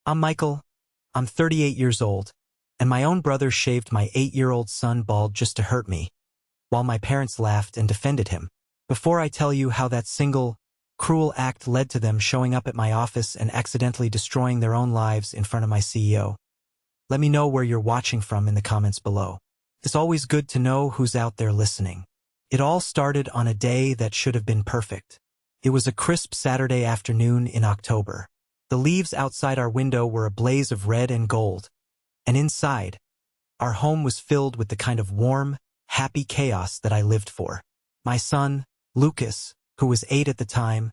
I'm Michael. I'm 38 years old, and my own brother shaved my 8-year-old son bald just to hurt me, while my parents laughed and defended him. Before I tell you how that single, cruel act led to them showing up at my office and accidentally destroying their own lives in front of my CEO, let me know where you're watching from in the comments below. It's always good to know who's out there listening. It all started on a day that should have been perfect. It was a crisp Saturday afternoon in October. The leaves outside our window were a blaze of red and gold, and inside, our home was filled with the kind of warm, happy chaos that I lived for. My son, Lucas, who was 8 at the time,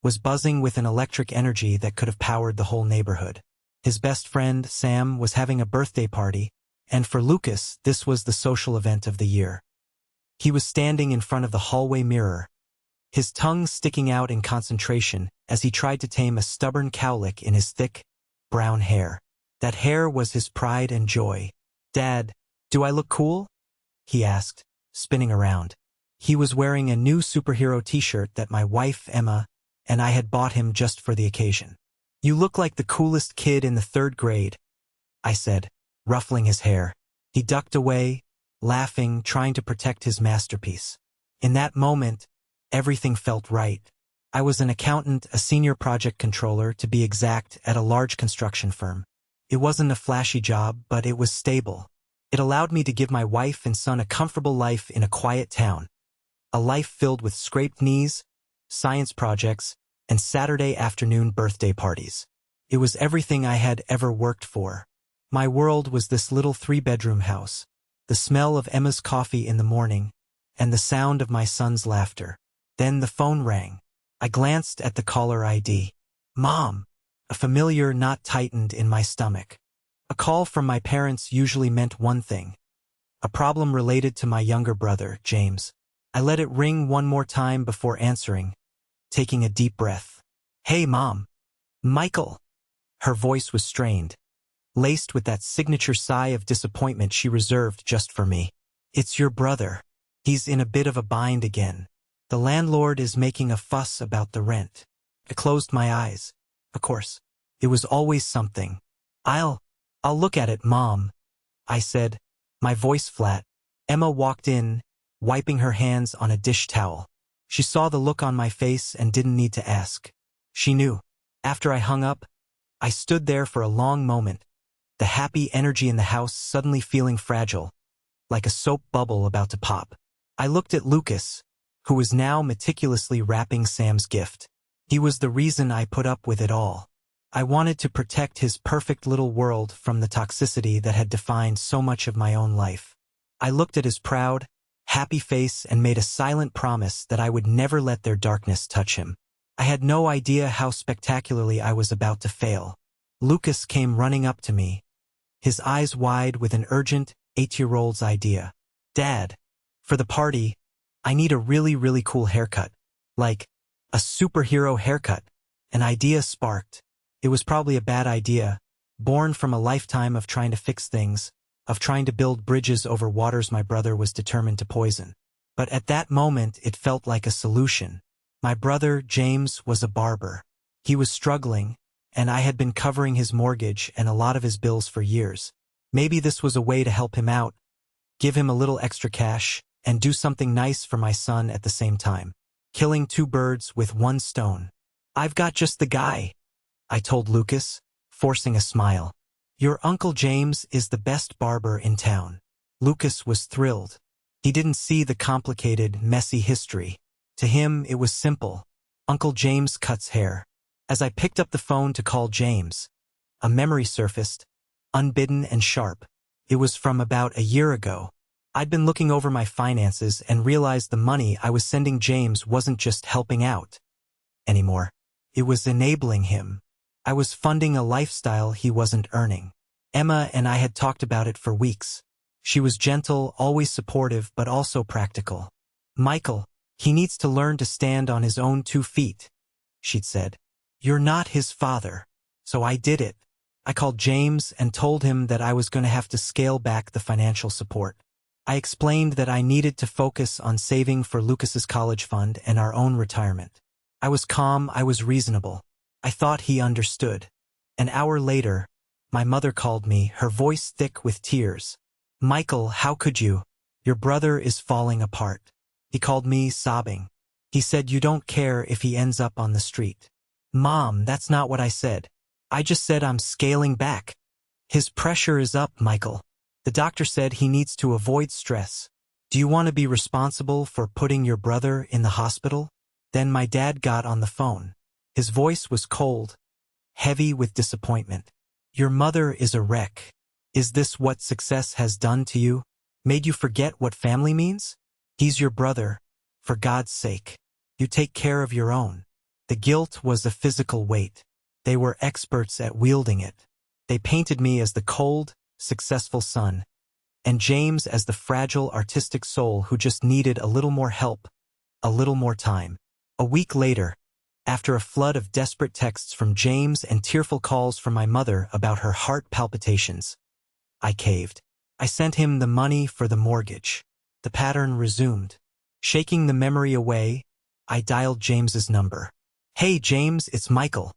was buzzing with an electric energy that could have powered the whole neighborhood. His best friend, Sam, was having a birthday party, and for Lucas, this was the social event of the year. He was standing in front of the hallway mirror, his tongue sticking out in concentration as he tried to tame a stubborn cowlick in his thick, brown hair. That hair was his pride and joy. "Dad, do I look cool?" he asked, spinning around. He was wearing a new superhero t-shirt that my wife, Emma, and I had bought him just for the occasion. "You look like the coolest kid in the 3rd grade, I said, ruffling his hair. He ducked away, laughing, trying to protect his masterpiece. In that moment, everything felt right. I was an accountant, a senior project controller, to be exact, at a large construction firm. It wasn't a flashy job, but it was stable. It allowed me to give my wife and son a comfortable life in a quiet town. A life filled with scraped knees, science projects, and Saturday afternoon birthday parties. It was everything I had ever worked for. My world was this little 3-bedroom house, the smell of Emma's coffee in the morning, and the sound of my son's laughter. Then the phone rang. I glanced at the caller ID. Mom. A familiar knot tightened in my stomach. A call from my parents usually meant one thing: a problem related to my younger brother, James. I let it ring one more time before answering, taking a deep breath. "Hey, Mom." "Michael." Her voice was strained, laced with that signature sigh of disappointment she reserved just for me. "It's your brother. He's in a bit of a bind again. The landlord is making a fuss about the rent." I closed my eyes. Of course, it was always something. I'll look at it, Mom," I said, my voice flat. Emma walked in, wiping her hands on a dish towel. She saw the look on my face and didn't need to ask. She knew. After I hung up, I stood there for a long moment, the happy energy in the house suddenly feeling fragile, like a soap bubble about to pop. I looked at Lucas, who was now meticulously wrapping Sam's gift. He was the reason I put up with it all. I wanted to protect his perfect little world from the toxicity that had defined so much of my own life. I looked at his proud, happy face and made a silent promise that I would never let their darkness touch him. I had no idea how spectacularly I was about to fail. Lucas came running up to me, his eyes wide with an urgent, 8-year-old's idea. "Dad, for the party, I need a really, really cool haircut. Like, a superhero haircut." An idea sparked. It was probably a bad idea, born from a lifetime of trying to fix things, of trying to build bridges over waters my brother was determined to poison. But at that moment, it felt like a solution. My brother, James, was a barber. He was struggling, and I had been covering his mortgage and a lot of his bills for years. Maybe this was a way to help him out, give him a little extra cash, and do something nice for my son at the same time. Killing 2 birds with 1 stone. "I've got just the guy," I told Lucas, forcing a smile. "Your Uncle James is the best barber in town." Lucas was thrilled. He didn't see the complicated, messy history. To him, it was simple. Uncle James cuts hair. As I picked up the phone to call James, a memory surfaced, unbidden and sharp. It was from about a year ago. I'd been looking over my finances and realized the money I was sending James wasn't just helping out anymore. It was enabling him. I was funding a lifestyle he wasn't earning. Emma and I had talked about it for weeks. She was gentle, always supportive, but also practical. "Michael, he needs to learn to stand on his own 2 feet, she'd said. "You're not his father." So I did it. I called James and told him that I was going to have to scale back the financial support. I explained that I needed to focus on saving for Lucas's college fund and our own retirement. I was calm, I was reasonable. I thought he understood. An hour later, my mother called me, her voice thick with tears. "Michael, how could you? Your brother is falling apart." He called me, sobbing. He said, "You don't care if he ends up on the street." "Mom, that's not what I said. I just said I'm scaling back. His pressure is up, Michael. The doctor said he needs to avoid stress. Do you want to be responsible for putting your brother in the hospital?" Then my dad got on the phone. His voice was cold, heavy with disappointment. "Your mother is a wreck. Is this what success has done to you? Made you forget what family means? He's your brother. For God's sake, you take care of your own." The guilt was a physical weight. They were experts at wielding it. They painted me as the cold, successful son, and James as the fragile, artistic soul who just needed a little more help, a little more time. A week later, after a flood of desperate texts from James and tearful calls from my mother about her heart palpitations, I caved. I sent him the money for the mortgage. The pattern resumed. Shaking the memory away, I dialed James's number. "Hey James, it's Michael."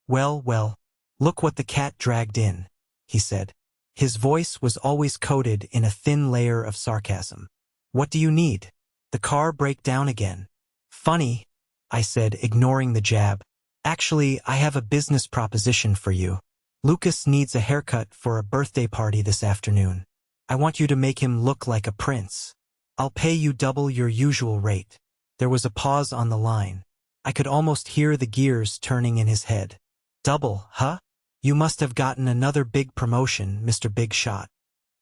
Well, look what the cat dragged in," he said. His voice was always coated in a thin layer of sarcasm. "What do you need? The car break down again?" "Funny," I said, ignoring the jab. "Actually, I have a business proposition for you. Lucas needs a haircut for a birthday party this afternoon. I want you to make him look like a prince. I'll pay you double your usual rate." There was a pause on the line. I could almost hear the gears turning in his head. "Double, huh? You must have gotten another big promotion, Mr. Big Shot.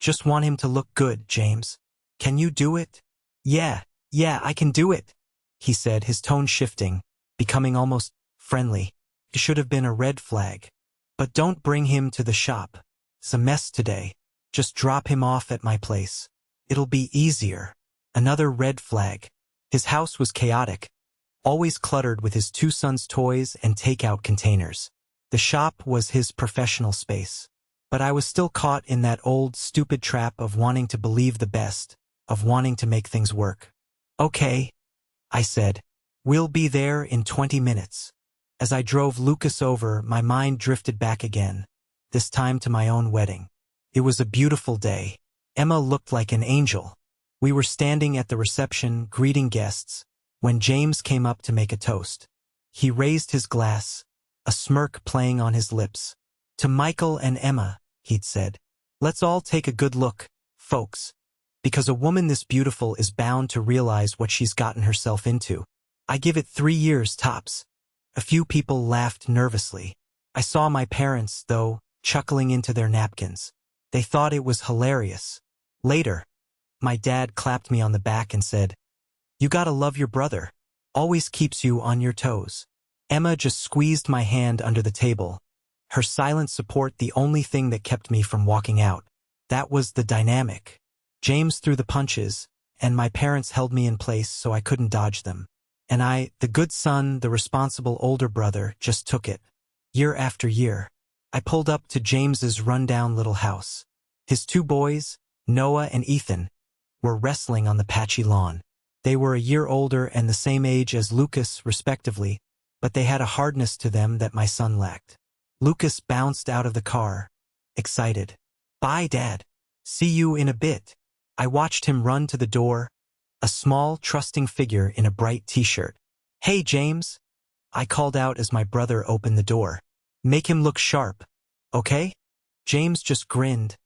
Just want him to look good, James. Can you do it?" Yeah, I can do it," he said, his tone shifting, becoming almost friendly. "It should have been a red flag. But don't bring him to the shop. It's a mess today. Just drop him off at my place. It'll be easier." Another red flag. His house was chaotic, always cluttered with his two sons' toys and takeout containers. The shop was his professional space. But I was still caught in that old, stupid trap of wanting to believe the best, of wanting to make things work. "Okay," I said. "We'll be there in 20 minutes. As I drove Lucas over, my mind drifted back again, this time to my own wedding. It was a beautiful day. Emma looked like an angel. We were standing at the reception, greeting guests, when James came up to make a toast. He raised his glass, a smirk playing on his lips. "To Michael and Emma," he'd said. "Let's all take a good look, folks, because a woman this beautiful is bound to realize what she's gotten herself into. I give it 3 years tops." A few people laughed nervously. I saw my parents, though, chuckling into their napkins. They thought it was hilarious. Later, my dad clapped me on the back and said, "You gotta love your brother. Always keeps you on your toes." Emma just squeezed my hand under the table, her silent support the only thing that kept me from walking out. That was the dynamic. James threw the punches, and my parents held me in place so I couldn't dodge them. And I, the good son, the responsible older brother, just took it. Year after year, I pulled up to James's rundown little house. His 2 boys, Noah and Ethan, were wrestling on the patchy lawn. They were a year older and the same age as Lucas, respectively, but they had a hardness to them that my son lacked. Lucas bounced out of the car, excited. "Bye, Dad. See you in a bit." I watched him run to the door, a small, trusting figure in a bright t-shirt. "Hey, James," I called out as my brother opened the door. "Make him look sharp, okay?" James just grinned,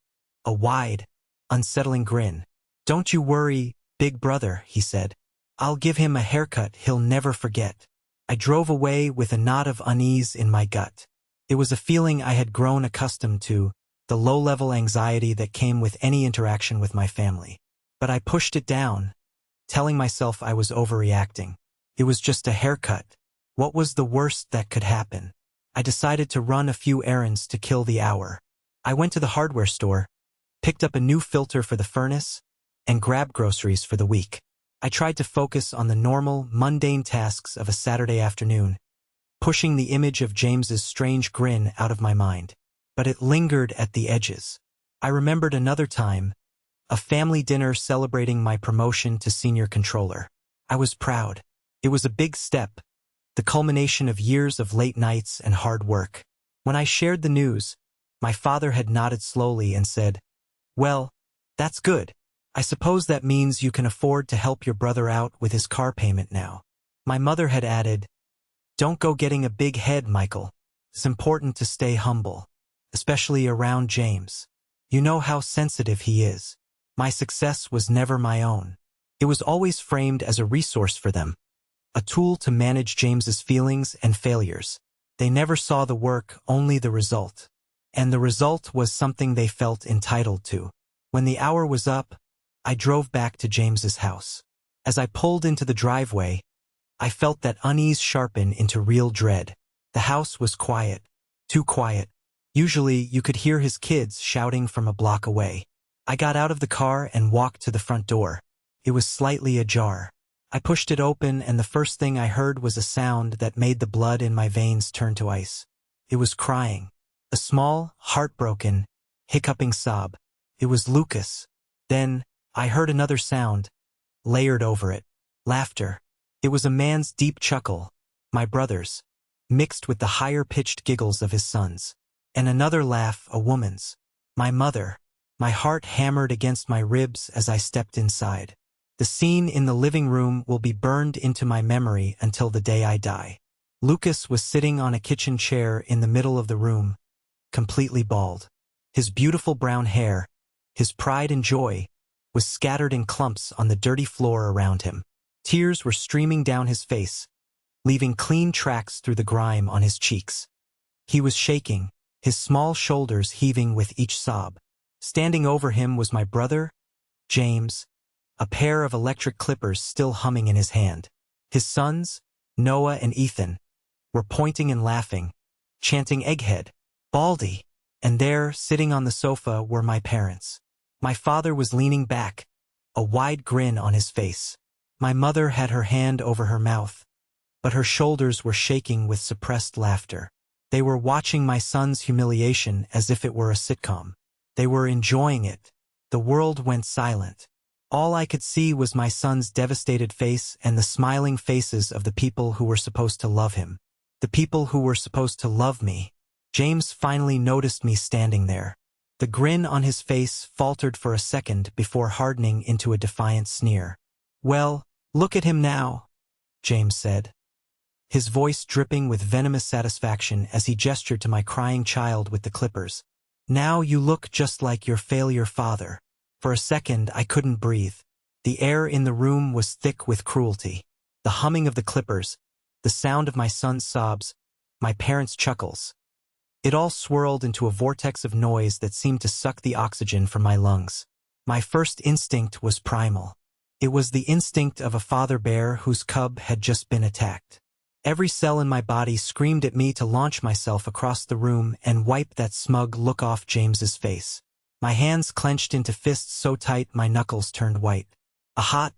a wide, unsettling grin. "Don't you worry, big brother," he said. "I'll give him a haircut he'll never forget." I drove away with a knot of unease in my gut. It was a feeling I had grown accustomed to, the low-level anxiety that came with any interaction with my family. But I pushed it down, telling myself I was overreacting. It was just a haircut. What was the worst that could happen? I decided to run a few errands to kill the hour. I went to the hardware store, picked up a new filter for the furnace, and grabbed groceries for the week. I tried to focus on the normal, mundane tasks of a Saturday afternoon, pushing the image of James's strange grin out of my mind. But it lingered at the edges. I remembered another time, a family dinner celebrating my promotion to senior controller. I was proud. It was a big step, the culmination of years of late nights and hard work. When I shared the news, my father had nodded slowly and said, "Well, that's good. I suppose that means you can afford to help your brother out with his car payment now." My mother had added, "Don't go getting a big head, Michael. It's important to stay humble, especially around James. You know how sensitive he is." My success was never my own. It was always framed as a resource for them, a tool to manage James's feelings and failures. They never saw the work, only the result. And the result was something they felt entitled to. When the hour was up, I drove back to James's house. As I pulled into the driveway, I felt that unease sharpen into real dread. The house was quiet, too quiet. Usually, you could hear his kids shouting from a block away. I got out of the car and walked to the front door. It was slightly ajar. I pushed it open, and the first thing I heard was a sound that made the blood in my veins turn to ice. It was crying. A small, heartbroken, hiccuping sob. It was Lucas. Then, I heard another sound, layered over it. Laughter. It was a man's deep chuckle, my brother's, mixed with the higher-pitched giggles of his sons. And another laugh, a woman's. My mother. My heart hammered against my ribs as I stepped inside. The scene in the living room will be burned into my memory until the day I die. Lucas was sitting on a kitchen chair in the middle of the room, completely bald. His beautiful brown hair, his pride and joy, was scattered in clumps on the dirty floor around him. Tears were streaming down his face, leaving clean tracks through the grime on his cheeks. He was shaking, his small shoulders heaving with each sob. Standing over him was my brother, James, a pair of electric clippers still humming in his hand. His sons, Noah and Ethan, were pointing and laughing, chanting "Egghead, Baldy," and there, sitting on the sofa, were my parents. My father was leaning back, a wide grin on his face. My mother had her hand over her mouth, but her shoulders were shaking with suppressed laughter. They were watching my son's humiliation as if it were a sitcom. They were enjoying it. The world went silent. All I could see was my son's devastated face and the smiling faces of the people who were supposed to love him. The people who were supposed to love me. James finally noticed me standing there. The grin on his face faltered for a second before hardening into a defiant sneer. "Well, look at him now," James said, his voice dripping with venomous satisfaction as he gestured to my crying child with the clippers. "Now you look just like your failure father." For a second, I couldn't breathe. The air in the room was thick with cruelty. The humming of the clippers, the sound of my son's sobs, my parents' chuckles. It all swirled into a vortex of noise that seemed to suck the oxygen from my lungs. My first instinct was primal. It was the instinct of a father bear whose cub had just been attacked. Every cell in my body screamed at me to launch myself across the room and wipe that smug look off James's face. My hands clenched into fists so tight my knuckles turned white. A hot,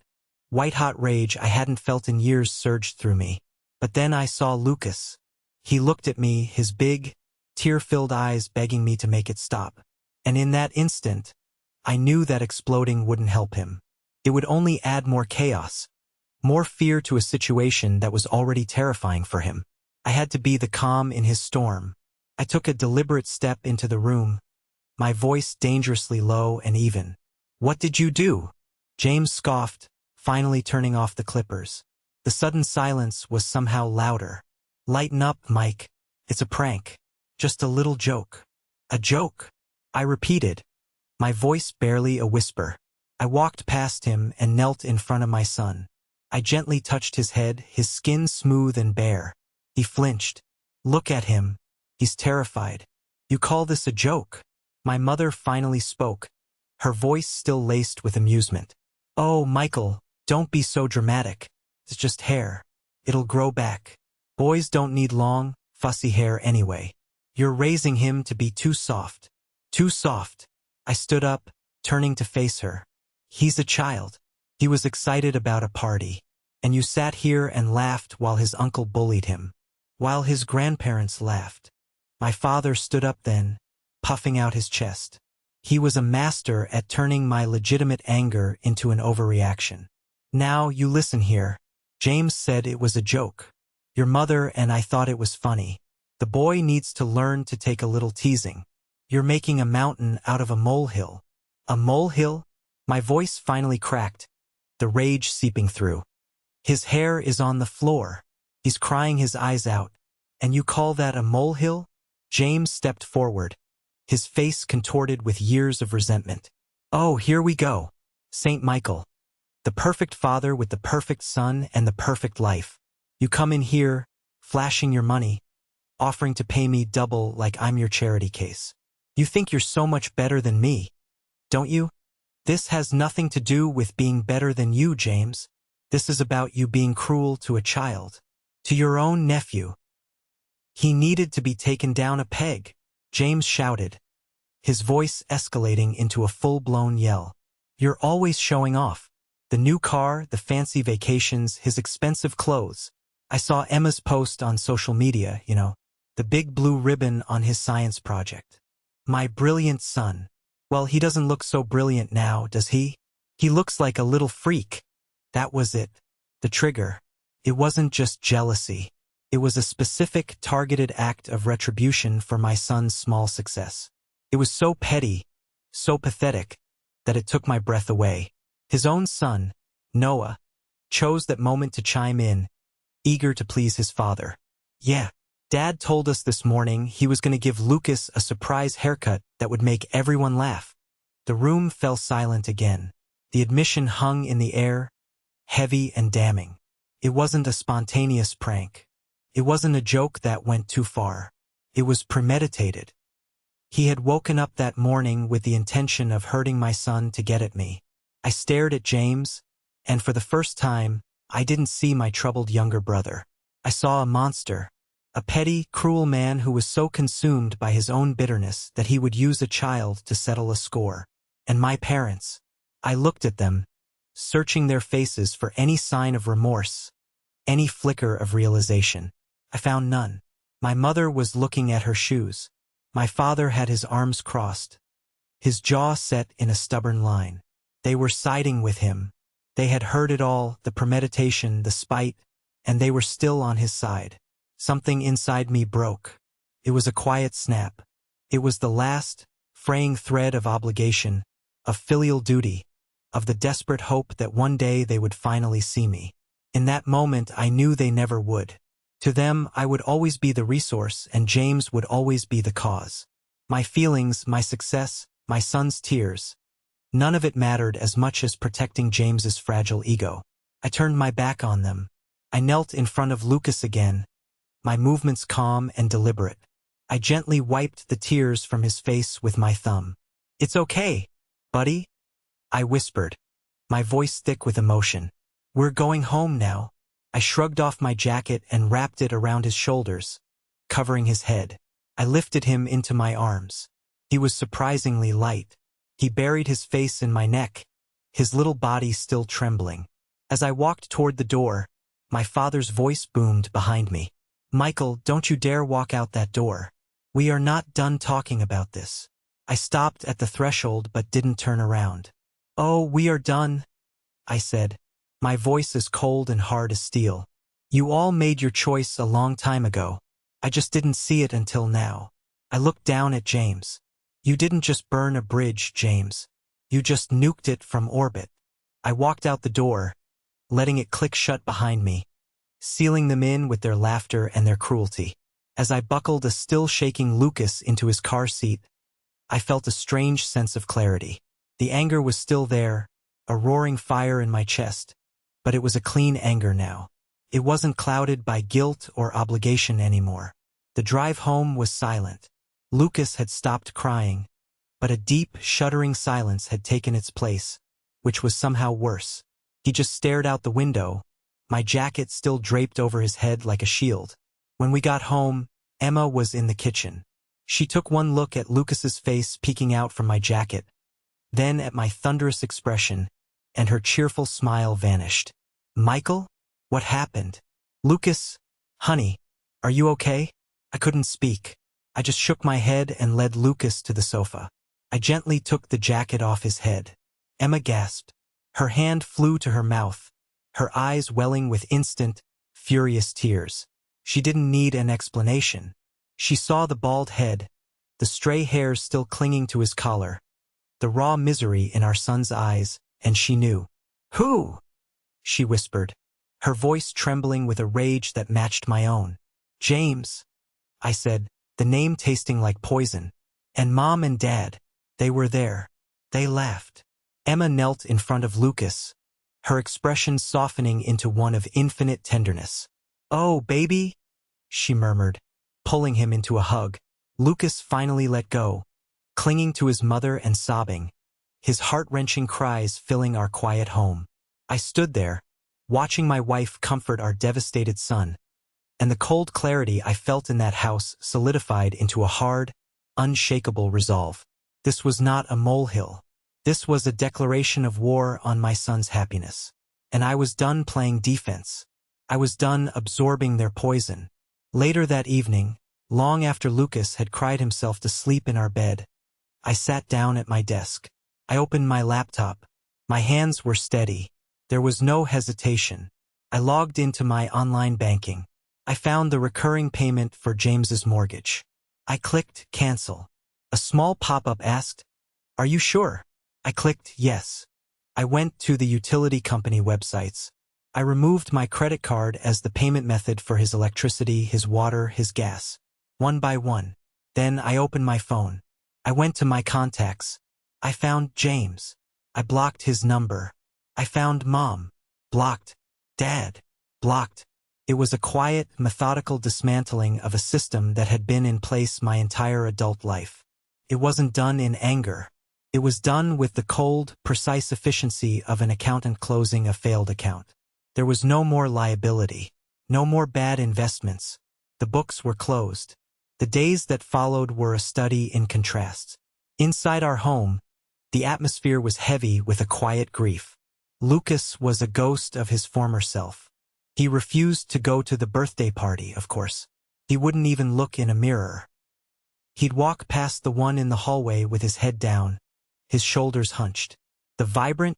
white-hot rage I hadn't felt in years surged through me. But then I saw Lucas. He looked at me, his big, tear-filled eyes begging me to make it stop. And in that instant, I knew that exploding wouldn't help him. It would only add more chaos, more fear to a situation that was already terrifying for him. I had to be the calm in his storm. I took a deliberate step into the room, my voice dangerously low and even. "What did you do?" James scoffed, finally turning off the clippers. The sudden silence was somehow louder. "Lighten up, Mike. It's a prank. Just a little joke." "A joke?" I repeated, my voice barely a whisper. I walked past him and knelt in front of my son. I gently touched his head, his skin smooth and bare. He flinched. "Look at him. He's terrified. You call this a joke?" My mother finally spoke, her voice still laced with amusement. "Oh, Michael, don't be so dramatic. It's just hair. It'll grow back. Boys don't need long, fussy hair anyway. You're raising him to be too soft." "Too soft." I stood up, turning to face her. "He's a child. He was excited about a party. And you sat here and laughed while his uncle bullied him. While his grandparents laughed." My father stood up then, puffing out his chest. He was a master at turning my legitimate anger into an overreaction. "Now you listen here. James said it was a joke. Your mother and I thought it was funny. The boy needs to learn to take a little teasing. You're making a mountain out of a molehill. A molehill? My voice finally cracked, the rage seeping through. His hair is on the floor. He's crying his eyes out. And you call that a molehill? James stepped forward, his face contorted with years of resentment. Oh, here we go. Saint Michael. The perfect father with the perfect son and the perfect life. You come in here, flashing your money, offering to pay me double like I'm your charity case. You think you're so much better than me, don't you? This has nothing to do with being better than you, James. This is about you being cruel to a child, to your own nephew. He needed to be taken down a peg, James shouted, his voice escalating into a full-blown yell. You're always showing off. The new car, the fancy vacations, his expensive clothes. I saw Emma's post on social media, the big blue ribbon on his science project. My brilliant son. Well, he doesn't look so brilliant now, does he? He looks like a little freak. That was it. The trigger. It wasn't just jealousy. It was a specific, targeted act of retribution for my son's small success. It was so petty, so pathetic, that it took my breath away. His own son, Noah, chose that moment to chime in, eager to please his father. Yeah, Dad told us this morning he was going to give Lucas a surprise haircut that would make everyone laugh. The room fell silent again. The admission hung in the air, heavy and damning. It wasn't a spontaneous prank. It wasn't a joke that went too far. It was premeditated. He had woken up that morning with the intention of hurting my son to get at me. I stared at James, and for the first time, I didn't see my troubled younger brother. I saw a monster. A petty, cruel man who was so consumed by his own bitterness that he would use a child to settle a score. And my parents. I looked at them, searching their faces for any sign of remorse, any flicker of realization. I found none. My mother was looking at her shoes. My father had his arms crossed, his jaw set in a stubborn line. They were siding with him. They had heard it all, the premeditation, the spite, and they were still on his side. Something inside me broke. It was a quiet snap. It was the last, fraying thread of obligation, of filial duty, of the desperate hope that one day they would finally see me. In that moment, I knew they never would. To them, I would always be the resource, and James would always be the cause. My feelings, my success, my son's tears. None of it mattered as much as protecting James's fragile ego. I turned my back on them. I knelt in front of Lucas again, my movements calm and deliberate. I gently wiped the tears from his face with my thumb. "It's okay, buddy," I whispered, my voice thick with emotion. "We're going home now." I shrugged off my jacket and wrapped it around his shoulders, covering his head. I lifted him into my arms. He was surprisingly light. He buried his face in my neck, his little body still trembling. As I walked toward the door, my father's voice boomed behind me. "Michael, don't you dare walk out that door. We are not done talking about this." I stopped at the threshold but didn't turn around. "Oh, we are done," I said, my voice as cold and hard as steel. "You all made your choice a long time ago. I just didn't see it until now." I looked down at James. "You didn't just burn a bridge, James. You just nuked it from orbit." I walked out the door, letting it click shut behind me, sealing them in with their laughter and their cruelty. As I buckled a still-shaking Lucas into his car seat, I felt a strange sense of clarity. The anger was still there, a roaring fire in my chest, but it was a clean anger now. It wasn't clouded by guilt or obligation anymore. The drive home was silent. Lucas had stopped crying, but a deep, shuddering silence had taken its place, which was somehow worse. He just stared out the window, my jacket still draped over his head like a shield. When we got home, Emma was in the kitchen. She took one look at Lucas's face peeking out from my jacket, then at my thunderous expression, and her cheerful smile vanished. "Michael? What happened?" "Lucas, honey, are you okay?" I couldn't speak. I just shook my head and led Lucas to the sofa. I gently took the jacket off his head. Emma gasped. Her hand flew to her mouth, her eyes welling with instant, furious tears. She didn't need an explanation. She saw the bald head, the stray hairs still clinging to his collar, the raw misery in our son's eyes, and she knew. "Who?" she whispered, her voice trembling with a rage that matched my own. "James," I said, the name tasting like poison. "And Mom and Dad, they were there." They laughed. Emma knelt in front of Lucas, her expression softening into one of infinite tenderness. "Oh, baby," she murmured, pulling him into a hug. Lucas finally let go, clinging to his mother and sobbing, his heart-wrenching cries filling our quiet home. I stood there, watching my wife comfort our devastated son, and the cold clarity I felt in that house solidified into a hard, unshakable resolve. This was not a molehill. This was a declaration of war on my son's happiness. And I was done playing defense. I was done absorbing their poison. Later that evening, long after Lucas had cried himself to sleep in our bed, I sat down at my desk. I opened my laptop. My hands were steady. There was no hesitation. I logged into my online banking. I found the recurring payment for James's mortgage. I clicked cancel. A small pop-up asked, "Are you sure?" I clicked yes. I went to the utility company websites. I removed my credit card as the payment method for his electricity, his water, his gas, one by one. Then I opened my phone. I went to my contacts. I found James. I blocked his number. I found Mom. Blocked. Dad. Blocked. It was a quiet, methodical dismantling of a system that had been in place my entire adult life. It wasn't done in anger. It was done with the cold, precise efficiency of an accountant closing a failed account. There was no more liability, no more bad investments. The books were closed. The days that followed were a study in contrasts. Inside our home, the atmosphere was heavy with a quiet grief. Lucas was a ghost of his former self. He refused to go to the birthday party, of course. He wouldn't even look in a mirror. He'd walk past the one in the hallway with his head down, his shoulders hunched. The vibrant,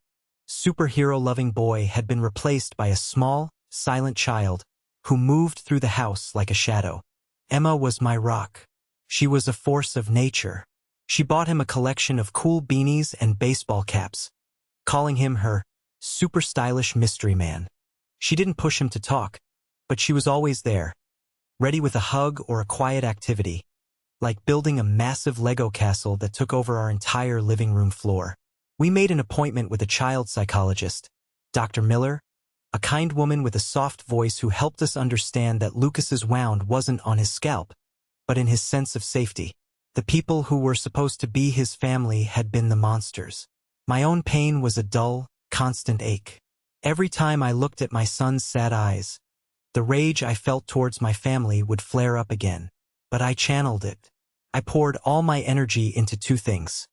superhero-loving boy had been replaced by a small, silent child who moved through the house like a shadow. Emma was my rock. She was a force of nature. She bought him a collection of cool beanies and baseball caps, calling him her super stylish mystery man. She didn't push him to talk, but she was always there, ready with a hug or a quiet activity, like building a massive Lego castle that took over our entire living room floor. We made an appointment with a child psychologist, Dr. Miller, a kind woman with a soft voice who helped us understand that Lucas's wound wasn't on his scalp, but in his sense of safety. The people who were supposed to be his family had been the monsters. My own pain was a dull, constant ache. Every time I looked at my son's sad eyes, the rage I felt towards my family would flare up again. But I channeled it. I poured all my energy into two things: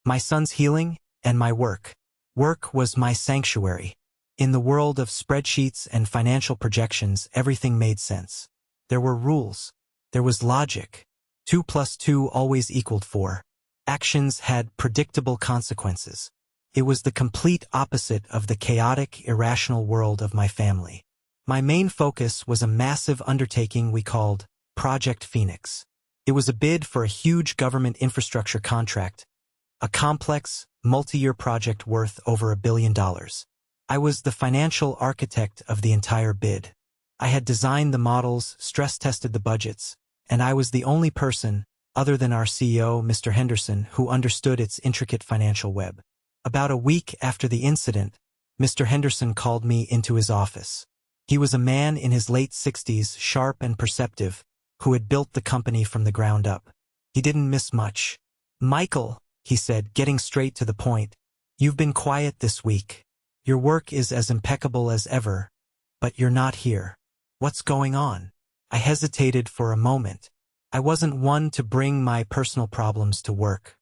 my son's healing and my work. Work was my sanctuary. In the world of spreadsheets and financial projections, everything made sense. There were rules. There was logic. 2 plus 2 always equaled 4. Actions had predictable consequences. It was the complete opposite of the chaotic, irrational world of my family. My main focus was a massive undertaking we called Project Phoenix. It was a bid for a huge government infrastructure contract, a complex, multi-year project worth over $1 billion. I was the financial architect of the entire bid. I had designed the models, stress-tested the budgets, and I was the only person, other than our CEO, Mr. Henderson, who understood its intricate financial web. About a week after the incident, Mr. Henderson called me into his office. He was a man in his late 60s, sharp and perceptive, who had built the company from the ground up. He didn't miss much. "Michael," he said, getting straight to the point, "you've been quiet this week. Your work is as impeccable as ever, but you're not here. What's going on?" I hesitated for a moment. I wasn't one to bring my personal problems to work.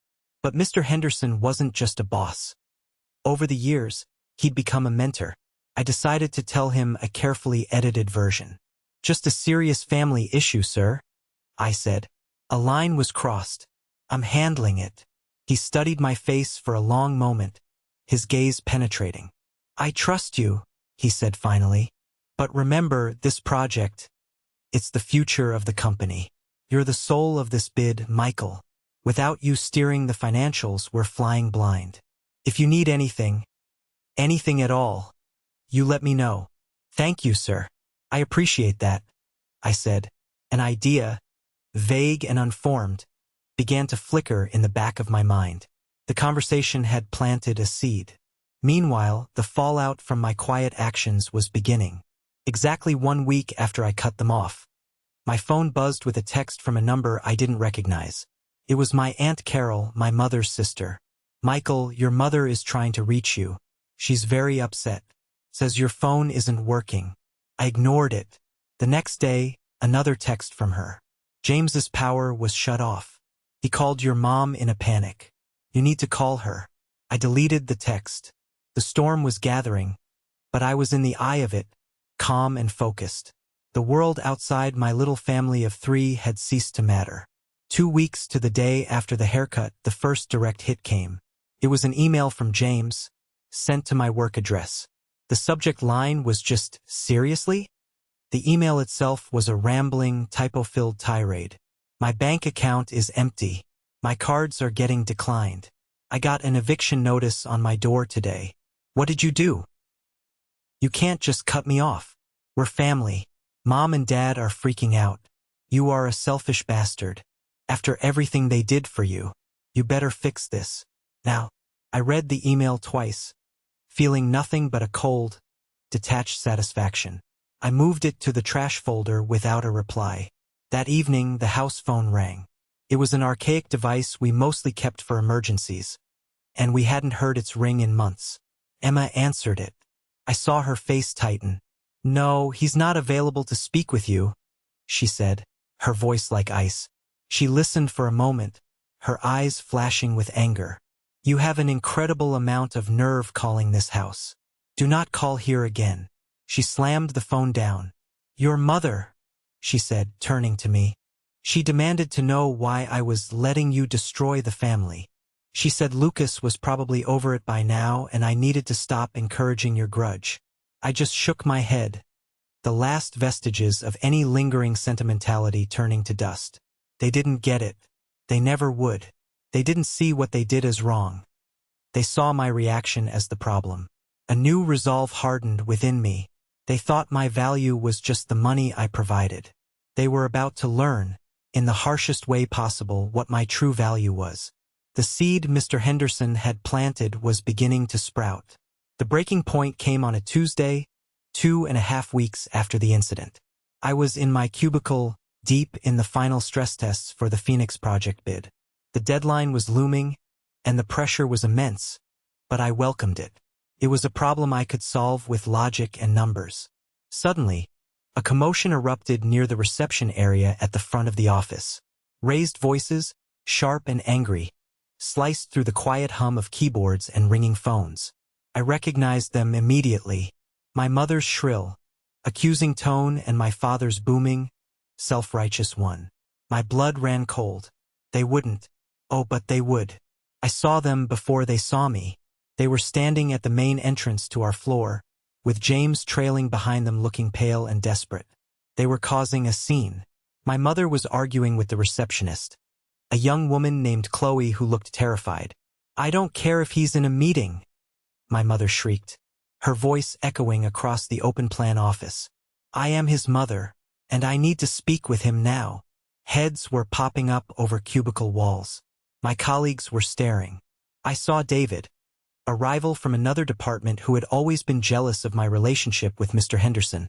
But Mr. Henderson wasn't just a boss. Over the years, he'd become a mentor. I decided to tell him a carefully edited version. "Just a serious family issue, sir," I said. A line was crossed. "I'm handling it." He studied my face for a long moment, his gaze penetrating. "I trust you," he said finally. "But remember, this project, it's the future of the company. You're the soul of this bid, Michael. Without you steering the financials, we're flying blind. If you need anything at all, you let me know. Thank you, sir. I appreciate that, I said. An idea, vague and unformed, began to flicker in the back of my mind. The conversation had planted a seed. Meanwhile, the fallout from my quiet actions was beginning. Exactly 1 week after I cut them off, my phone buzzed with a text from a number I didn't recognize. It was my Aunt Carol, my mother's sister. Michael, your mother is trying to reach you. She's very upset. Says your phone isn't working. I ignored it. The next day, another text from her. James's power was shut off. He called your mom in a panic. You need to call her. I deleted the text. The storm was gathering, but I was in the eye of it, calm and focused. The world outside my little family of 3 had ceased to matter. 2 weeks to the day after the haircut, the first direct hit came. It was an email from James, sent to my work address. The subject line was just, seriously? The email itself was a rambling, typo-filled tirade. My bank account is empty. My cards are getting declined. I got an eviction notice on my door today. What did you do? You can't just cut me off. We're family. Mom and Dad are freaking out. You are a selfish bastard. After everything they did for you, you better fix this. Now, I read the email twice, feeling nothing but a cold, detached satisfaction. I moved it to the trash folder without a reply. That evening, the house phone rang. It was an archaic device we mostly kept for emergencies, and we hadn't heard its ring in months. Emma answered it. I saw her face tighten. No, he's not available to speak with you, she said, her voice like ice. She listened for a moment, her eyes flashing with anger. You have an incredible amount of nerve calling this house. Do not call here again. She slammed the phone down. Your mother, she said, turning to me. She demanded to know why I was letting you destroy the family. She said Lucas was probably over it by now and I needed to stop encouraging your grudge. I just shook my head, the last vestiges of any lingering sentimentality turning to dust. They didn't get it. They never would. They didn't see what they did as wrong. They saw my reaction as the problem. A new resolve hardened within me. They thought my value was just the money I provided. They were about to learn, in the harshest way possible, what my true value was. The seed Mr. Henderson had planted was beginning to sprout. The breaking point came on a Tuesday, 2.5 weeks after the incident. I was in my cubicle, deep in the final stress tests for the Phoenix project bid. The deadline was looming, and the pressure was immense, but I welcomed it. It was a problem I could solve with logic and numbers. Suddenly, a commotion erupted near the reception area at the front of the office. Raised voices, sharp and angry, sliced through the quiet hum of keyboards and ringing phones. I recognized them immediately. My mother's shrill, accusing tone and my father's booming, self-righteous one. My blood ran cold. They wouldn't. Oh, but they would. I saw them before they saw me. They were standing at the main entrance to our floor, with James trailing behind them looking pale and desperate. They were causing a scene. My mother was arguing with the receptionist, a young woman named Chloe who looked terrified. I don't care if he's in a meeting, my mother shrieked, her voice echoing across the open-plan office. I am his mother, and I need to speak with him now. Heads were popping up over cubicle walls. My colleagues were staring. I saw David, a rival from another department who had always been jealous of my relationship with Mr. Henderson,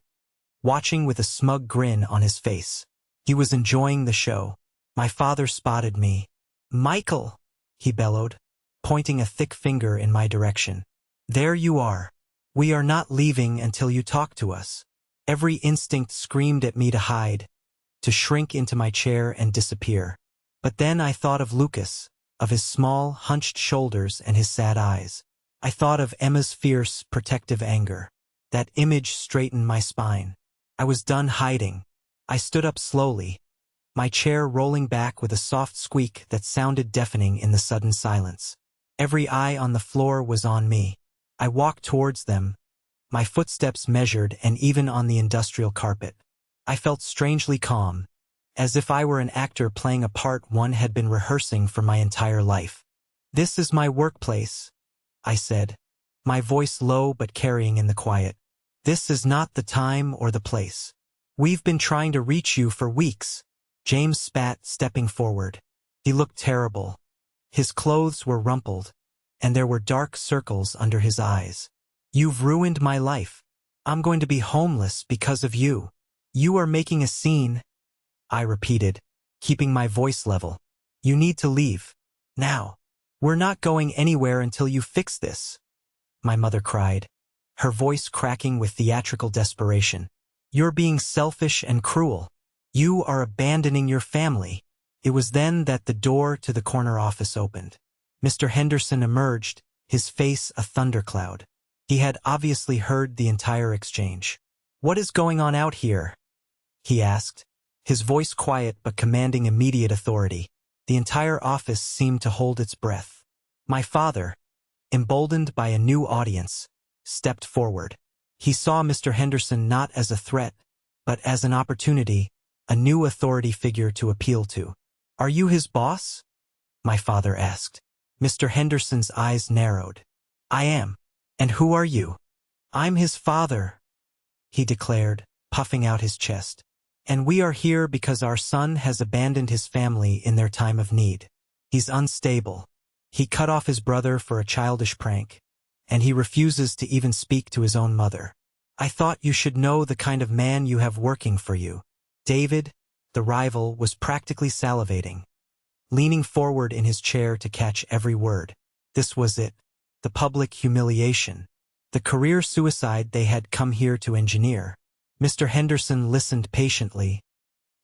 watching with a smug grin on his face. He was enjoying the show. My father spotted me. Michael, he bellowed, pointing a thick finger in my direction. There you are. We are not leaving until you talk to us. Every instinct screamed at me to hide, to shrink into my chair and disappear. But then I thought of Lucas, of his small, hunched shoulders and his sad eyes. I thought of Emma's fierce, protective anger. That image straightened my spine. I was done hiding. I stood up slowly, my chair rolling back with a soft squeak that sounded deafening in the sudden silence. Every eye on the floor was on me. I walked towards them, my footsteps measured and even on the industrial carpet. I felt strangely calm, as if I were an actor playing a part one had been rehearsing for my entire life. "This is my workplace," I said, my voice low but carrying in the quiet. "This is not the time or the place. We've been trying to reach you for weeks." James spat, stepping forward. He looked terrible. His clothes were rumpled, and there were dark circles under his eyes. "You've ruined my life. I'm going to be homeless because of you. You are making a scene," I repeated, keeping my voice level. "You need to leave. Now. We're not going anywhere until you fix this," my mother cried, her voice cracking with theatrical desperation. "You're being selfish and cruel. You are abandoning your family." It was then that the door to the corner office opened. Mr. Henderson emerged, his face a thundercloud. He had obviously heard the entire exchange. "What is going on out here?" he asked, his voice quiet but commanding immediate authority. The entire office seemed to hold its breath. My father, emboldened by a new audience, stepped forward. He saw Mr. Henderson not as a threat, but as an opportunity, a new authority figure to appeal to. "Are you his boss?" my father asked. Mr. Henderson's eyes narrowed. "I am. And who are you?" "I'm his father," he declared, puffing out his chest. "And we are here because our son has abandoned his family in their time of need. He's unstable. He cut off his brother for a childish prank, and he refuses to even speak to his own mother. I thought you should know the kind of man you have working for you." David, the rival, was practically salivating, leaning forward in his chair to catch every word. This was it, the public humiliation, the career suicide they had come here to engineer. Mr. Henderson listened patiently,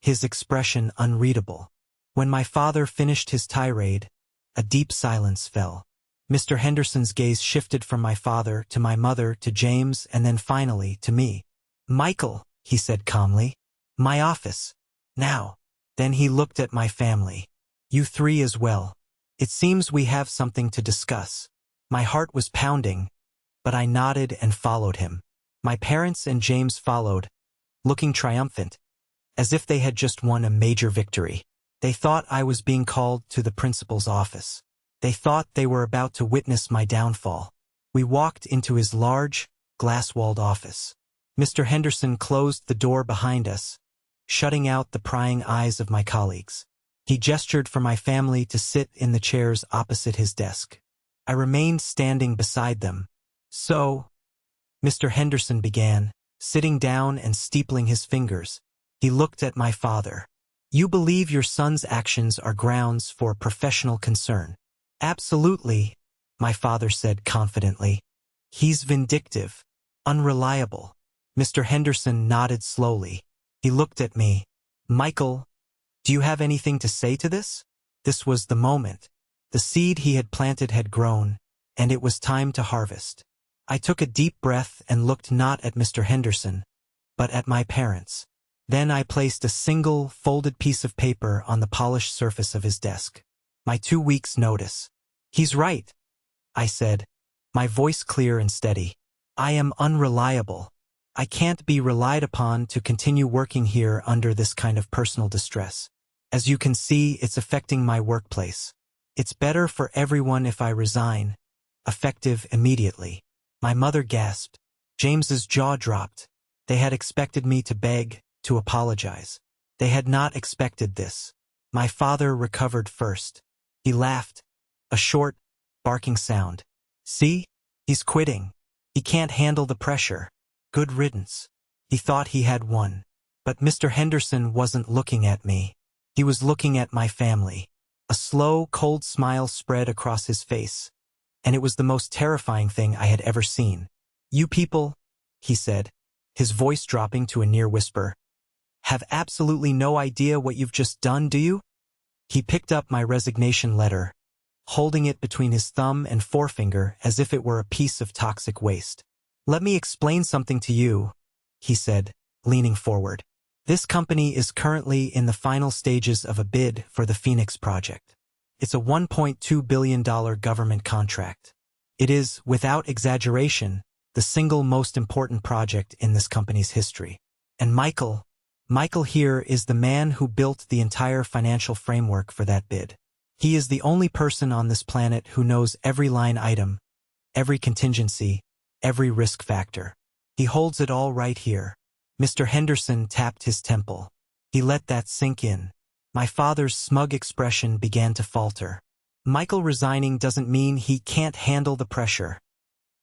his expression unreadable. When my father finished his tirade, a deep silence fell. Mr. Henderson's gaze shifted from my father to my mother to James and then finally to me. "Michael," he said calmly, "my office. Now." Then he looked at my family. "You three as well. It seems we have something to discuss." My heart was pounding, but I nodded and followed him. My parents and James followed, looking triumphant, as if they had just won a major victory. They thought I was being called to the principal's office. They thought they were about to witness my downfall. We walked into his large, glass-walled office. Mr. Henderson closed the door behind us, shutting out the prying eyes of my colleagues. He gestured for my family to sit in the chairs opposite his desk. I remained standing beside them. "So," Mr. Henderson began, sitting down and steepling his fingers. He looked at my father. "You believe your son's actions are grounds for professional concern?" "Absolutely," my father said confidently. "He's vindictive, unreliable." Mr. Henderson nodded slowly. He looked at me. "Michael, do you have anything to say to this?" This was the moment. The seed he had planted had grown, and it was time to harvest. I took a deep breath and looked not at Mr. Henderson, but at my parents. Then I placed a single, folded piece of paper on the polished surface of his desk. My 2 weeks' notice. "He's right," I said, my voice clear and steady. "I am unreliable. I can't be relied upon to continue working here under this kind of personal distress. As you can see, it's affecting my workplace. It's better for everyone if I resign, effective immediately." My mother gasped. James's jaw dropped. They had expected me to beg, to apologize. They had not expected this. My father recovered first. He laughed, a short, barking sound. "See? He's quitting. He can't handle the pressure. Good riddance." He thought he had won. But Mr. Henderson wasn't looking at me. He was looking at my family. A slow, cold smile spread across his face, and it was the most terrifying thing I had ever seen. "You people," he said, his voice dropping to a near whisper, "have absolutely no idea what you've just done, do you?" He picked up my resignation letter, holding it between his thumb and forefinger as if it were a piece of toxic waste. "Let me explain something to you," he said, leaning forward. "This company is currently in the final stages of a bid for the Phoenix project. It's a $1.2 billion government contract. It is, without exaggeration, the single most important project in this company's history. And Michael, Michael here is the man who built the entire financial framework for that bid. He is the only person on this planet who knows every line item, every contingency, every risk factor. He holds it all right here. Mr. Henderson tapped his temple. He let that sink in. My father's smug expression began to falter. Michael resigning doesn't mean he can't handle the pressure,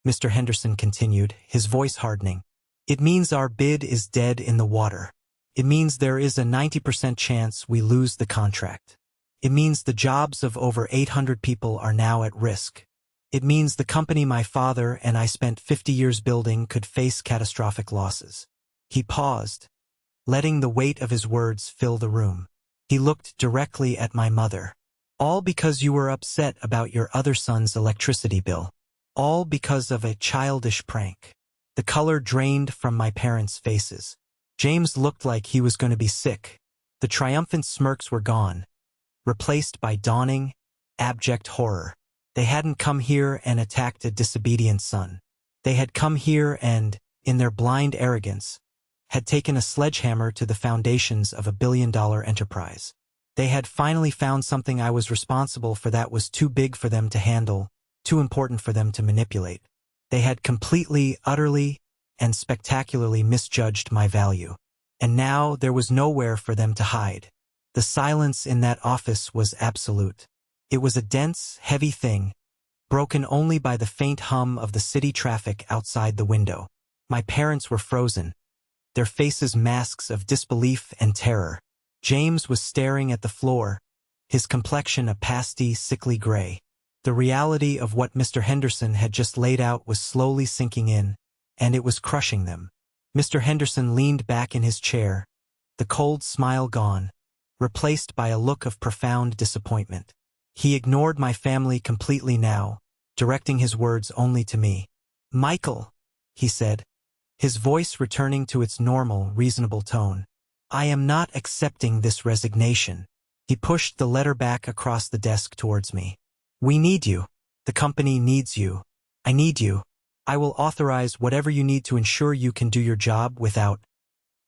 Mr. Henderson continued, his voice hardening. It means our bid is dead in the water. It means there is a 90% chance we lose the contract. It means the jobs of over 800 people are now at risk. It means the company my father and I spent 50 years building could face catastrophic losses. He paused, letting the weight of his words fill the room. He looked directly at my mother. All because you were upset about your other son's electricity bill. All because of a childish prank. The color drained from my parents' faces. James looked like he was going to be sick. The triumphant smirks were gone, replaced by dawning, abject horror. They hadn't come here and attacked a disobedient son. They had come here and, in their blind arrogance, had taken a sledgehammer to the foundations of a billion-dollar enterprise. They had finally found something I was responsible for that was too big for them to handle, too important for them to manipulate. They had completely, utterly, and spectacularly misjudged my value. And now there was nowhere for them to hide. The silence in that office was absolute. It was a dense, heavy thing, broken only by the faint hum of the city traffic outside the window. My parents were frozen, their faces masks of disbelief and terror. James was staring at the floor, his complexion a pasty, sickly gray. The reality of what Mr. Henderson had just laid out was slowly sinking in, and it was crushing them. Mr. Henderson leaned back in his chair, the cold smile gone, replaced by a look of profound disappointment. He ignored my family completely now, directing his words only to me. "Michael," he said, his voice returning to its normal, reasonable tone. "I am not accepting this resignation." He pushed the letter back across the desk towards me. "We need you. The company needs you. I need you. I will authorize whatever you need to ensure you can do your job without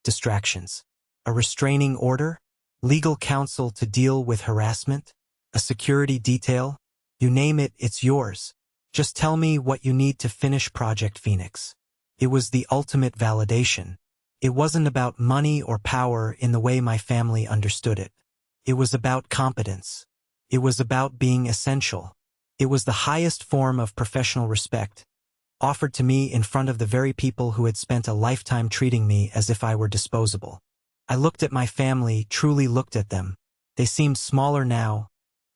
distractions. A restraining order? Legal counsel to deal with harassment? A security detail? You name it, it's yours. Just tell me what you need to finish Project Phoenix." It was the ultimate validation. It wasn't about money or power in the way my family understood it. It was about competence. It was about being essential. It was the highest form of professional respect, offered to me in front of the very people who had spent a lifetime treating me as if I were disposable. I looked at my family, truly looked at them. They seemed smaller now,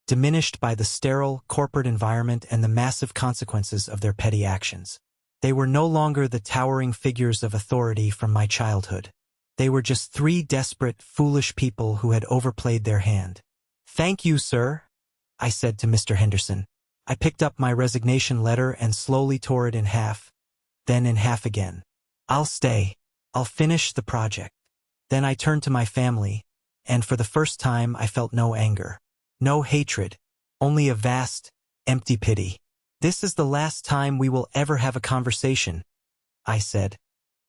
diminished by the sterile corporate environment and the massive consequences of their petty actions. They were no longer the towering figures of authority from my childhood. They were just three desperate, foolish people who had overplayed their hand. "Thank you, sir," I said to Mr. Henderson. I picked up my resignation letter and slowly tore it in half, then in half again. "I'll stay. I'll finish the project." Then I turned to my family, and for the first time I felt no anger, no hatred, only a vast, empty pity. "This is the last time we will ever have a conversation," I said,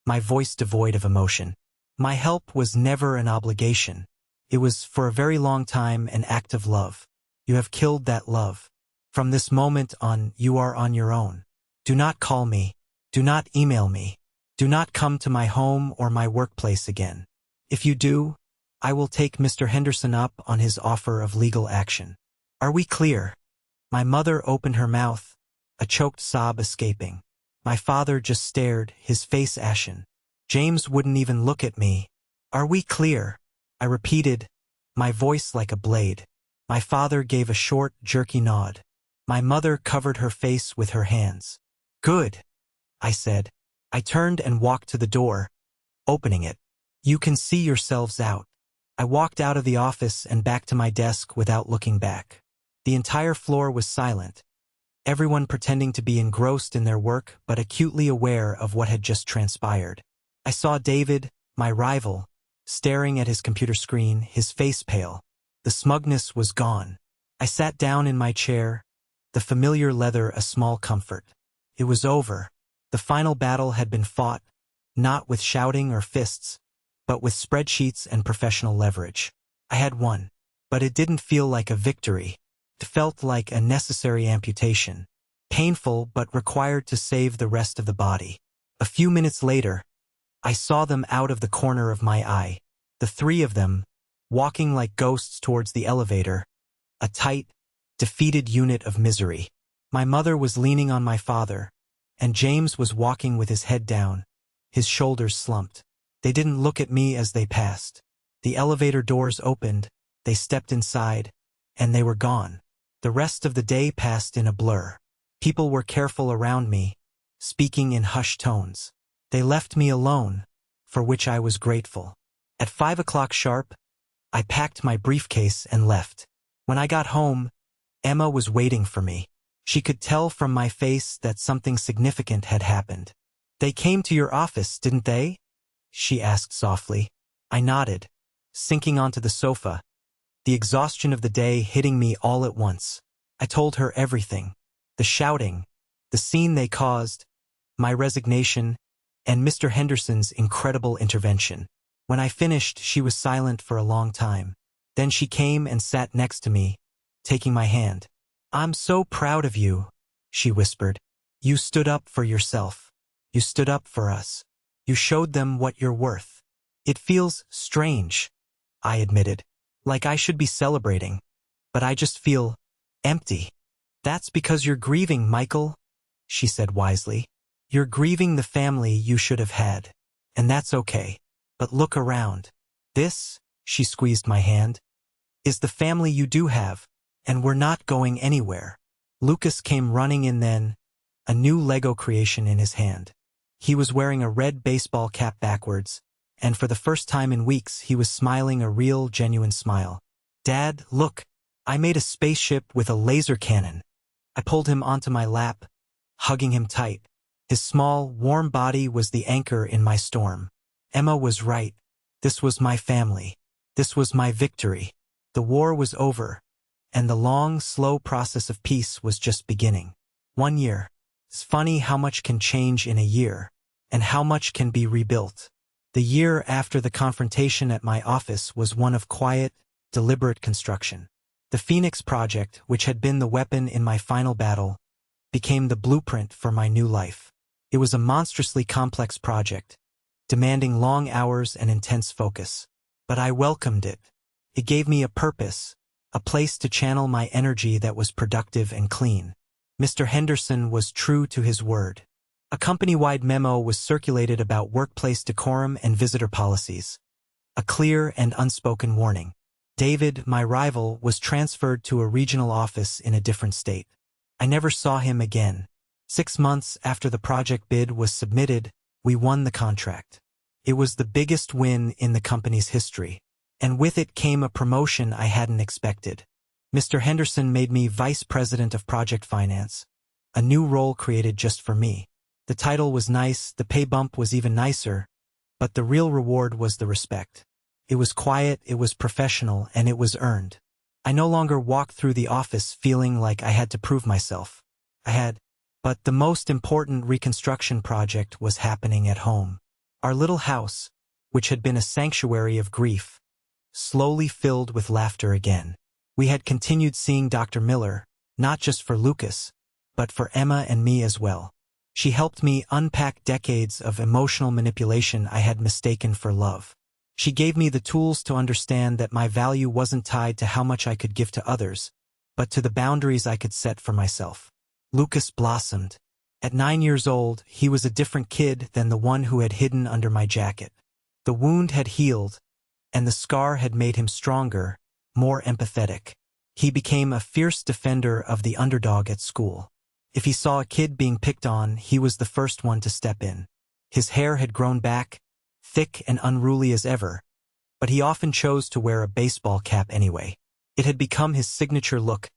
my voice devoid of emotion. My help was never an obligation. It was, for a very long time, an act of love. You have killed that love. From this moment on, you are on your own. Do not call me. Do not email me. Do not come to my home or my workplace again. If you do, I will take Mr. Henderson up on his offer of legal action. Are we clear? My mother opened her mouth, a choked sob escaping. My father just stared, his face ashen. James wouldn't even look at me. "Are we clear?" I repeated, my voice like a blade. My father gave a short, jerky nod. My mother covered her face with her hands. "Good," I said. I turned and walked to the door, opening it. "You can see yourselves out." I walked out of the office and back to my desk without looking back. The entire floor was silent, everyone pretending to be engrossed in their work but acutely aware of what had just transpired. I saw David, my rival, staring at his computer screen, his face pale. The smugness was gone. I sat down in my chair, the familiar leather a small comfort. It was over. The final battle had been fought, not with shouting or fists, but with spreadsheets and professional leverage. I had won. But it didn't feel like a victory. It felt like a necessary amputation. Painful but required to save the rest of the body. A few minutes later, I saw them out of the corner of my eye. The three of them, walking like ghosts towards the elevator, a tight, defeated unit of misery. My mother was leaning on my father, and James was walking with his head down, his shoulders slumped. They didn't look at me as they passed. The elevator doors opened, they stepped inside, and they were gone. The rest of the day passed in a blur. People were careful around me, speaking in hushed tones. They left me alone, for which I was grateful. At 5 o'clock sharp, I packed my briefcase and left. When I got home, Emma was waiting for me. She could tell from my face that something significant had happened. "They came to your office, didn't they?" she asked softly. I nodded, sinking onto the sofa, the exhaustion of the day hitting me all at once. I told her everything. The shouting, the scene they caused, my resignation, and Mr. Henderson's incredible intervention. When I finished, she was silent for a long time. Then she came and sat next to me, taking my hand. "I'm so proud of you," she whispered. "You stood up for yourself. You stood up for us. You showed them what you're worth." "It feels strange," I admitted. "Like I should be celebrating. But I just feel empty." "That's because you're grieving, Michael," she said wisely. "You're grieving the family you should have had. And that's okay. But look around. This," she squeezed my hand, "is the family you do have, and we're not going anywhere." Lucas came running in then, a new Lego creation in his hand. He was wearing a red baseball cap backwards, and for the first time in weeks he was smiling a real, genuine smile. "Dad, look, I made a spaceship with a laser cannon." I pulled him onto my lap, hugging him tight. His small, warm body was the anchor in my storm. Emma was right. This was my family. This was my victory. The war was over, and the long, slow process of peace was just beginning. 1 year. It's funny how much can change in a year, and how much can be rebuilt. The year after the confrontation at my office was one of quiet, deliberate construction. The Phoenix Project, which had been the weapon in my final battle, became the blueprint for my new life. It was a monstrously complex project, demanding long hours and intense focus. But I welcomed it. It gave me a purpose, a place to channel my energy that was productive and clean. Mr. Henderson was true to his word. A company-wide memo was circulated about workplace decorum and visitor policies. A clear and unspoken warning. David, my rival, was transferred to a regional office in a different state. I never saw him again. 6 months after the project bid was submitted, we won the contract. It was the biggest win in the company's history, and with it came a promotion I hadn't expected. Mr. Henderson made me Vice President of Project Finance, a new role created just for me. The title was nice, the pay bump was even nicer, but the real reward was the respect. It was quiet, it was professional, and it was earned. I no longer walked through the office feeling like I had to prove myself. But the most important reconstruction project was happening at home. Our little house, which had been a sanctuary of grief, slowly filled with laughter again. We had continued seeing Dr. Miller, not just for Lucas, but for Emma and me as well. She helped me unpack decades of emotional manipulation I had mistaken for love. She gave me the tools to understand that my value wasn't tied to how much I could give to others, but to the boundaries I could set for myself. Lucas blossomed. At 9 years old, he was a different kid than the one who had hidden under my jacket. The wound had healed, and the scar had made him stronger, more empathetic. He became a fierce defender of the underdog at school. If he saw a kid being picked on, he was the first one to step in. His hair had grown back, thick and unruly as ever, but he often chose to wear a baseball cap anyway. It had become his signature look,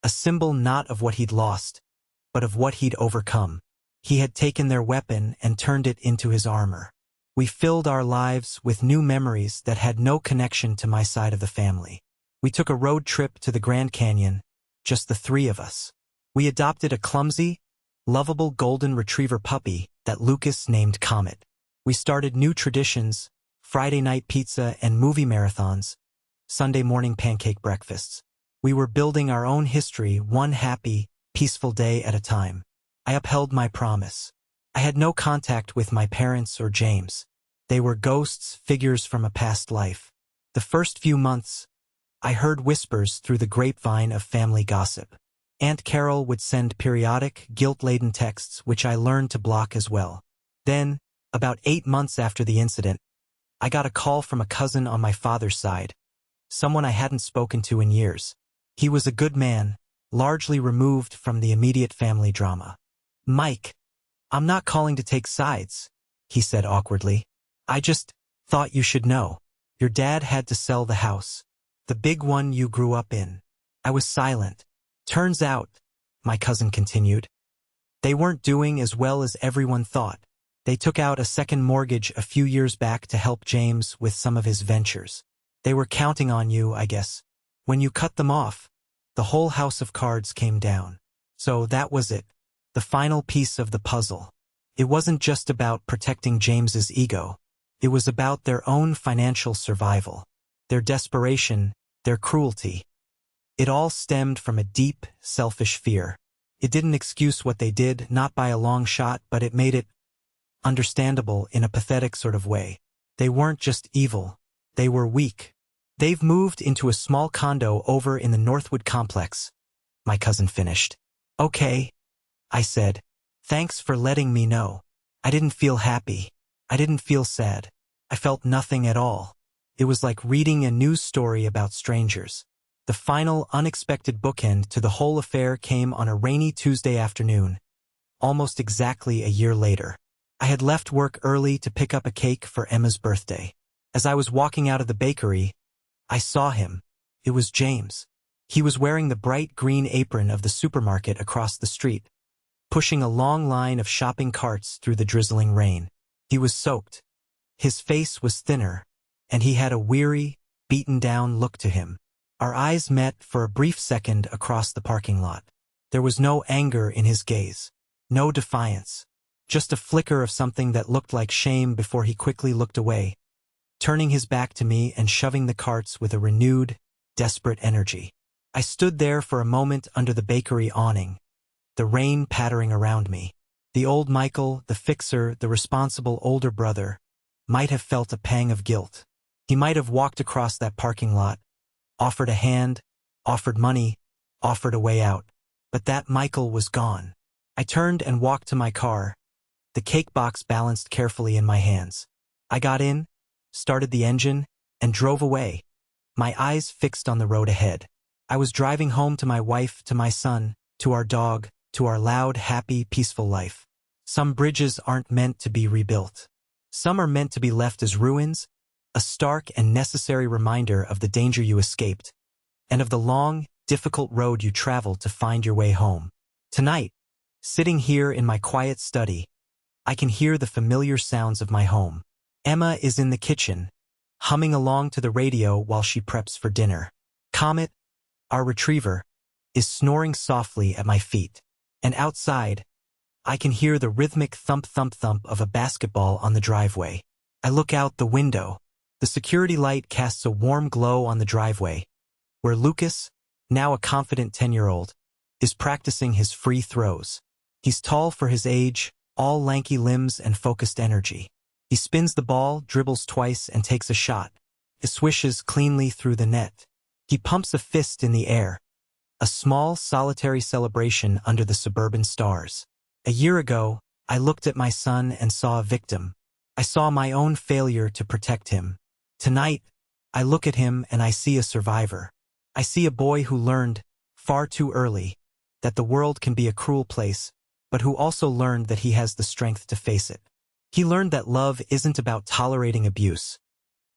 a symbol not of what he'd lost, but of what he'd overcome. He had taken their weapon and turned it into his armor. We filled our lives with new memories that had no connection to my side of the family. We took a road trip to the Grand Canyon, just the three of us. We adopted a clumsy, lovable golden retriever puppy that Lucas named Comet. We started new traditions, Friday night pizza and movie marathons, Sunday morning pancake breakfasts. We were building our own history, one happy, peaceful day at a time. I upheld my promise. I had no contact with my parents or James. They were ghosts, figures from a past life. The first few months, I heard whispers through the grapevine of family gossip. Aunt Carol would send periodic, guilt-laden texts which I learned to block as well. Then, about 8 months after the incident, I got a call from a cousin on my father's side, someone I hadn't spoken to in years. He was a good man, largely removed from the immediate family drama. "Mike, I'm not calling to take sides," he said awkwardly. "I just thought you should know. Your dad had to sell the house. The big one you grew up in." I was silent. "Turns out," my cousin continued, "they weren't doing as well as everyone thought. They took out a second mortgage a few years back to help James with some of his ventures. They were counting on you, I guess. When you cut them off, the whole house of cards came down. So that was it. The final piece of the puzzle. It wasn't just about protecting James's ego. It was about their own financial survival, their desperation, their cruelty. It all stemmed from a deep, selfish fear. It didn't excuse what they did, not by a long shot, but it made it understandable in a pathetic sort of way. They weren't just evil. They were weak. They've moved into a small condo over in the Northwood complex," my cousin finished. "Okay," I said. "Thanks for letting me know." I didn't feel happy. I didn't feel sad. I felt nothing at all. It was like reading a news story about strangers. The final, unexpected bookend to the whole affair came on a rainy Tuesday afternoon, almost exactly a year later. I had left work early to pick up a cake for Emma's birthday. As I was walking out of the bakery, I saw him. It was James. He was wearing the bright green apron of the supermarket across the street, pushing a long line of shopping carts through the drizzling rain. He was soaked. His face was thinner, and he had a weary, beaten-down look to him. Our eyes met for a brief second across the parking lot. There was no anger in his gaze, no defiance, just a flicker of something that looked like shame before he quickly looked away, turning his back to me and shoving the carts with a renewed, desperate energy. I stood there for a moment under the bakery awning, the rain pattering around me. The old Michael, the fixer, the responsible older brother, might have felt a pang of guilt. He might have walked across that parking lot, offered a hand, offered money, offered a way out. But that Michael was gone. I turned and walked to my car, the cake box balanced carefully in my hands. I got in, started the engine, and drove away, my eyes fixed on the road ahead. I was driving home to my wife, to my son, to our dog, to our loud, happy, peaceful life. Some bridges aren't meant to be rebuilt. Some are meant to be left as ruins, a stark and necessary reminder of the danger you escaped, and of the long, difficult road you traveled to find your way home. Tonight, sitting here in my quiet study, I can hear the familiar sounds of my home. Emma is in the kitchen, humming along to the radio while she preps for dinner. Comet, our retriever, is snoring softly at my feet. And outside, I can hear the rhythmic thump-thump-thump of a basketball on the driveway. I look out the window. The security light casts a warm glow on the driveway, where Lucas, now a confident 10-year-old, is practicing his free throws. He's tall for his age, all lanky limbs and focused energy. He spins the ball, dribbles twice, and takes a shot. It swishes cleanly through the net. He pumps a fist in the air, a small, solitary celebration under the suburban stars. A year ago, I looked at my son and saw a victim. I saw my own failure to protect him. Tonight, I look at him and I see a survivor. I see a boy who learned, far too early, that the world can be a cruel place, but who also learned that he has the strength to face it. He learned that love isn't about tolerating abuse.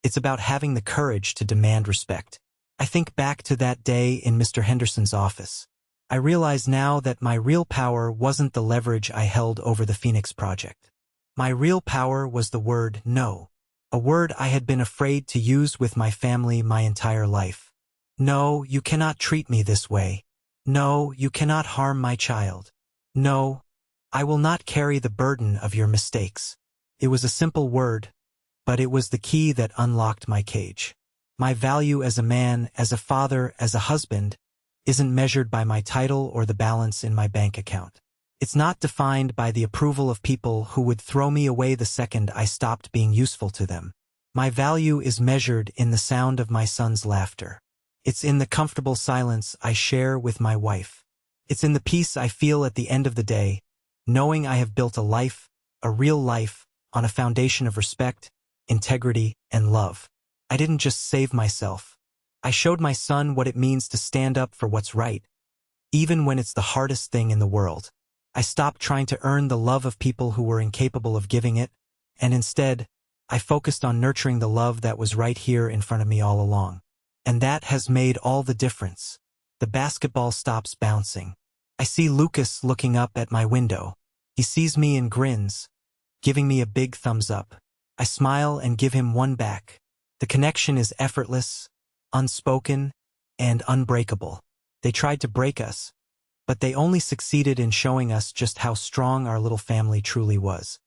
It's about having the courage to demand respect. I think back to that day in Mr. Henderson's office. I realize now that my real power wasn't the leverage I held over the Phoenix Project. My real power was the word no, a word I had been afraid to use with my family my entire life. No, you cannot treat me this way. No, you cannot harm my child. No, I will not carry the burden of your mistakes. It was a simple word, but it was the key that unlocked my cage. My value as a man, as a father, as a husband, isn't measured by my title or the balance in my bank account. It's not defined by the approval of people who would throw me away the second I stopped being useful to them. My value is measured in the sound of my son's laughter. It's in the comfortable silence I share with my wife. It's in the peace I feel at the end of the day, knowing I have built a life, a real life, on a foundation of respect, integrity, and love. I didn't just save myself. I showed my son what it means to stand up for what's right, even when it's the hardest thing in the world. I stopped trying to earn the love of people who were incapable of giving it, and instead, I focused on nurturing the love that was right here in front of me all along. And that has made all the difference. The basketball stops bouncing. I see Lucas looking up at my window. He sees me and grins, giving me a big thumbs up. I smile and give him one back. The connection is effortless, unspoken, and unbreakable. They tried to break us, but they only succeeded in showing us just how strong our little family truly was.